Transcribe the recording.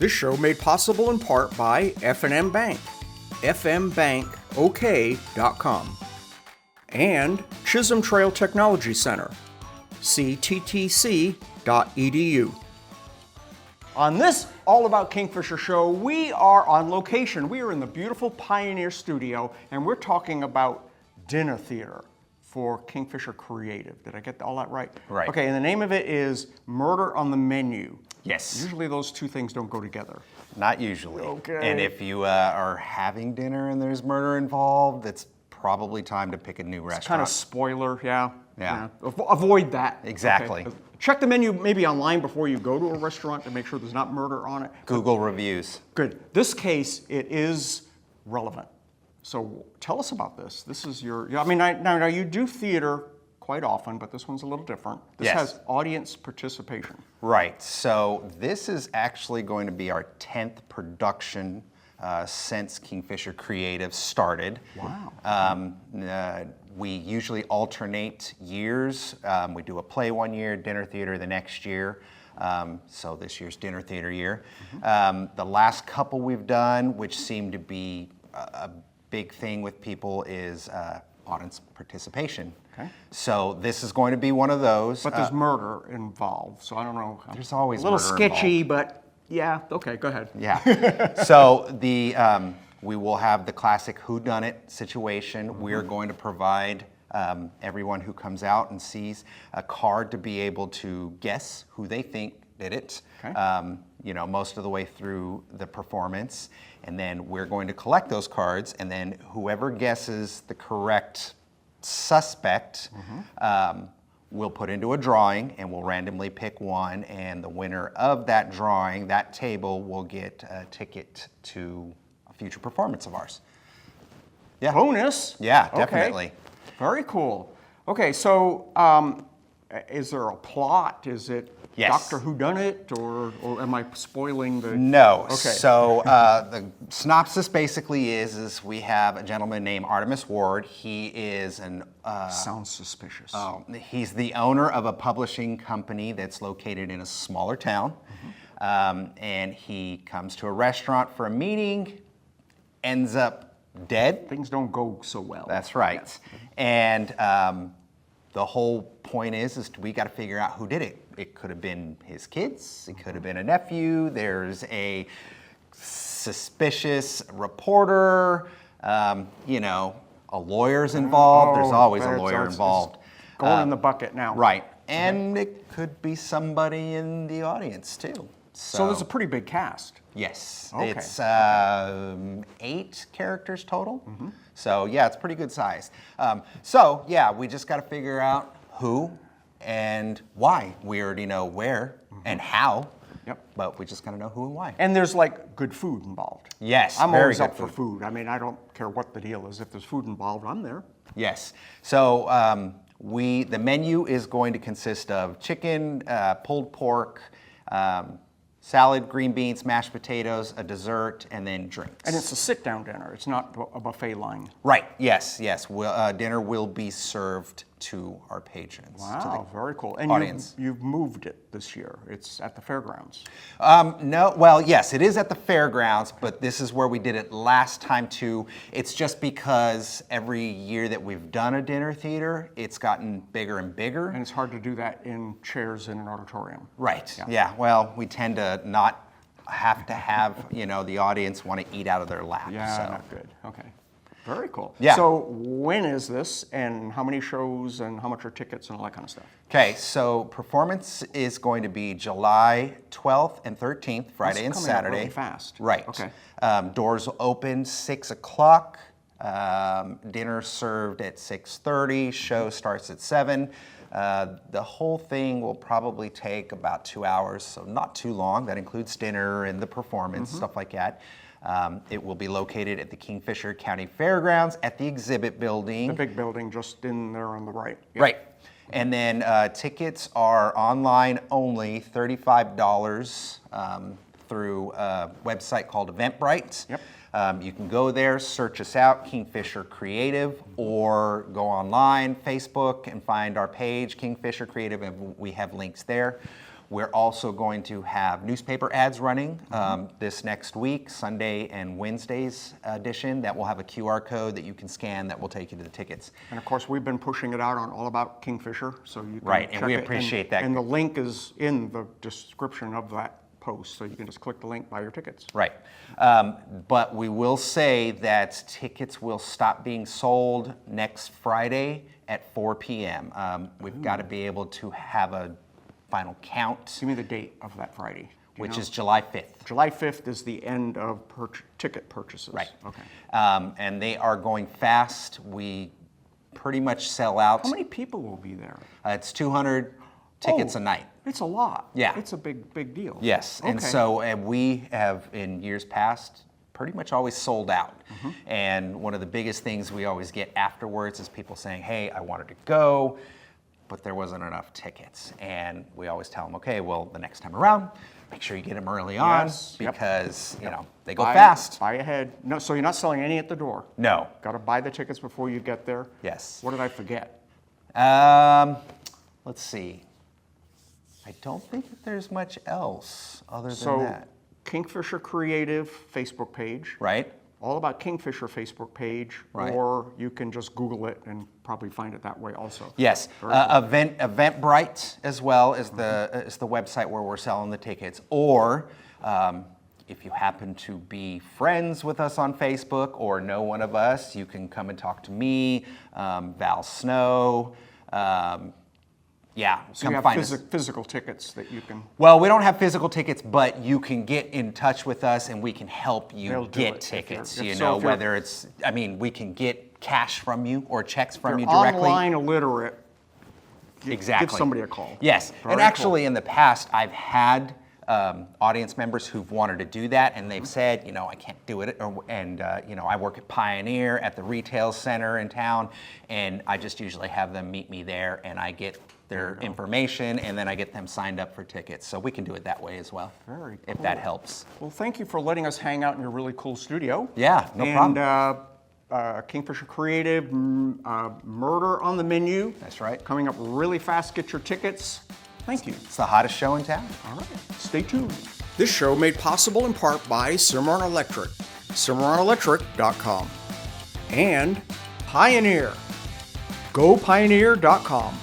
This show made possible in part by F&M Bank, fmbankok.com, and Chisholm Trail Technology Center, cttc.edu. On this All About Kingfisher show, we are on location. We are in the beautiful Pioneer Studio, and we're talking about dinner theater for Kingfisher Creative. Did I get all that right? Right. Okay, and the name of it is Murder on the Menu. Yes. Usually those two things don't go together. Not usually. Okay. And if you are having dinner and there's murder involved, it's probably time to pick a new restaurant. It's kind of spoiler, yeah. Yeah. Avoid that. Exactly. Okay. Check the menu maybe online before you go to a restaurant to make sure there's not murder on it. Google reviews. Good. This case, it is relevant. So tell us about this. This is your, I mean, now you do theater quite often, but this one's a little different. This Yes. has audience participation. Right. So this is actually going to be our 10th production since Kingfisher Creative started. Wow. We usually alternate years. We do a play one year, dinner theater the next year. So this year's dinner theater year. The last couple we've done, which seem to be a big thing with people, is audience participation. Okay. So this is going to be one of those. But there's murder involved, so I don't know. There's always a little murder sketchy, involved. but yeah, okay, go ahead. Yeah. So we will have the classic whodunit situation. We're going to provide everyone who comes out and sees a card to be able to guess who they think did it. Okay. Most of the way through the performance, and then we're going to collect those cards, and then whoever guesses the correct suspect, we'll put into a drawing, and we'll randomly pick one, and the winner of that drawing, that table, will get a ticket to a future performance of ours. Yeah. Bonus? Yeah, Okay. definitely. Very cool. Okay, so is there a plot? Is it Yes. Doctor Whodunit, or am I spoiling the... No. Okay. So the synopsis basically is we have a gentleman named Artemis Ward. He is an... Sounds suspicious. he's the owner of a publishing company that's located in a smaller town. And he comes to a restaurant for a meeting, ends up dead. Things don't go so well. That's right. And the whole point is we got to figure out who did it. It could have been his kids. It could have been a nephew. There's a suspicious reporter. A lawyer's involved. There's always a lawyer involved. It's going in the bucket now. Right. And it could be somebody in the audience too. So there's a pretty big cast. Yes. Okay. It's 8 characters total. So yeah, it's pretty good size. We just got to figure out who and why. We already know where and how. Yep. But we just got to know who and why. And there's like good food involved. Yes, I'm very always good up for food. I mean, I don't care what the deal is. If there's food involved, I'm there. Yes. So the menu is going to consist of chicken, pulled pork, salad, green beans, mashed potatoes, a dessert, and then drinks. And it's a sit-down dinner. It's not a buffet line. Right. Yes. Dinner will be served to our patrons. Wow, very cool. And audience. You've moved it this year. It's at the fairgrounds. No. Well, yes, it is at the fairgrounds, but this is where we did it last time too. It's just because every year that we've done a dinner theater, it's gotten bigger and bigger. And it's hard to do that in chairs in an auditorium. Right. Yeah. Well, we tend to not have to have the audience want to eat out of their lap. Yeah, so. not good. Okay. Very cool. Yeah. So when is this, and how many shows, and how much are tickets, and all that kind of stuff? Okay, so performance is going to be July 12th and 13th, Friday and That's coming up Saturday. really fast. Right. Okay. Doors open 6 o'clock. Dinner served at 6:30. Show starts at 7. The whole thing will probably take about 2 hours, so not too long. That includes dinner and the performance, stuff like that. It will be located at the Kingfisher County Fairgrounds at the exhibit building. The big building just in there on the right. Yep. Right. And then tickets are online only, $35 through a website called Eventbrite. Yep. You can go there, search us out, Kingfisher Creative, or go online, Facebook, and find our page, Kingfisher Creative, and we have links there. We're also going to have newspaper ads running this next week, Sunday and Wednesday's edition, that will have a QR code that you can scan that will take you to the tickets. And of course, we've been pushing it out on All About Kingfisher, so you can Right, and check we it. appreciate that. And the link is in the description of that post, so you can just click the link, buy your tickets. Right. But we will say that tickets will stop being sold next Friday at 4 p.m. We've got to be able to have a final count, Give me the date of that Friday. Do you which know? is July 5th. July 5th is the end of ticket purchases. Right. Okay. And they are going fast. We pretty much sell out. How many people will be there? It's 200 tickets Oh, a night. It's a lot. Yeah. It's a big deal. Yes, and Okay. so we have in years past pretty much always sold out. And one of the biggest things we always get afterwards is people saying, hey, I wanted to go, but there wasn't enough tickets. And we always tell them, okay, well, the next time around, make sure you get them early on Yes, yep. because, you know, they go Buy- fast. Buy ahead. No, so you're not selling any at the door? No. Got to buy the tickets before you get there? Yes. What did I forget? Let's see. I don't think that there's much else other than So, that. Kingfisher Creative Facebook page. Right? All About Kingfisher Facebook page. Right. Or you can just Google it and probably find it that way also. Yes, Very cool. Eventbrite as well is the website where we're selling the tickets. Or if you happen to be friends with us on Facebook or know one of us, you can come and talk to me, Val Snow. Yeah, So come you have find us. physical tickets that you can. Well, we don't have physical tickets, but you can get in touch with us and we can help They'll you do get it if tickets. you're- You if- so know, if you're- whether it's, I mean, we can get cash from you or checks from you You're directly. online illiterate. Exactly. Give somebody a call. Yes, Very and cool. actually in the past, I've had audience members who've wanted to do that, and they've said, you know, I can't do it, you know, I work at Pioneer at the retail center in town, and I just usually have them meet me there, and I get their information, and then I get them signed up for tickets. So we can do it that way as well, Very if cool. that helps. Well, thank you for letting us hang out in your really cool studio. Yeah, no problem. And Kingfisher Creative, Murder on the Menu. That's right. Coming up really fast. Get your tickets. Thank you. It's the hottest show in town. All right. Stay tuned. This show made possible in part by Cimarron Electric, CimarronElectric.com, and Pioneer, GoPioneer.com.